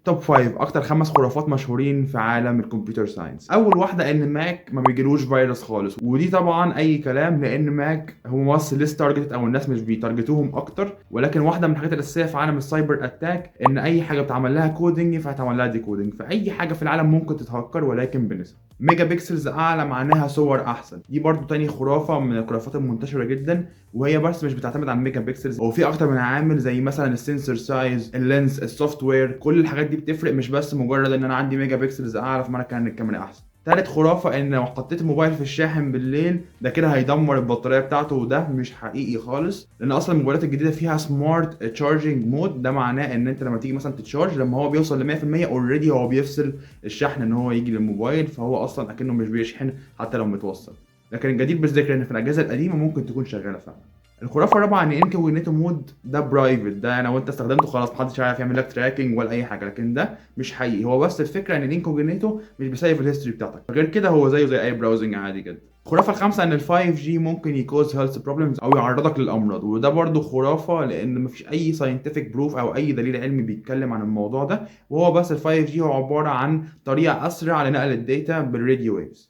توب 5 اكتر 5 خرافات مشهورين في عالم الكمبيوتر ساينس. اول واحده ان ماك ما بيجيلوش فيروس خالص، ودي طبعا اي كلام لان ماك هو بس ليس تارجت او الناس مش بيتارجتوهم اكتر. ولكن واحده من الحاجات الاساسيه في عالم السايبر اتاك ان اي حاجه بتعمل لها كودنج فهتعمل لها ديكودنج، فاي حاجه في العالم ممكن تتهكر ولكن بنسبه. ميجا بيكسلز اعلى معناها صور احسن، دي برضو تاني خرافه من الخرافات المنتشره جدا، وهي بس مش بتعتمد على الميجا بيكسلز، هو في اكتر من عامل زي مثلا السنسور سايز، اللينس، السوفت وير، كل الحاجات دي بتفرق، مش بس مجرد ان انا عندي ميجا بيكسلز اعلى فمعنى كده ان الكاميرا احسن. تالت خرافة ان لو حطيت الموبايل في الشاحن بالليل ده كده هيدمر البطارية بتاعته، وده مش حقيقي خالص، لان اصلا الموبايلات الجديدة فيها سمارت تشارجنج مود، ده معناه ان انت لما تيجي مثلا تتشارج لما هو بيوصل ل 100% اوريدي هو بيفصل الشحن ان هو يجي للموبايل، فهو اصلا اكنه مش بيشحن حتى لو متوصل. لكن الجدير بالذكر ان في الاجهزة القديمة ممكن تكون شغالة فعلا. الخرافه الرابعه ان انكوجنيتو مود ده برايفت، ده لو انت استخدمته خلاص محدش هيعرف يعمل لك تراكنج ولا اي حاجه، لكن ده مش حقيقي، هو بس الفكره ان الانكوجنيتو مش بيسيف الهيستوري بتاعتك، غير كده هو زيه زي اي براوزنج عادي جدا. الخرافه الخامسه ان ال 5G ممكن يكوز هيلث بروبلمز او يعرضك للامراض، وده برضو خرافه لان مفيش اي ساينتفك بروف او اي دليل علمي بيتكلم عن الموضوع ده، وهو بس ال 5G هو عباره عن طريقه اسرع لنقل الداتا بالراديو ويفز.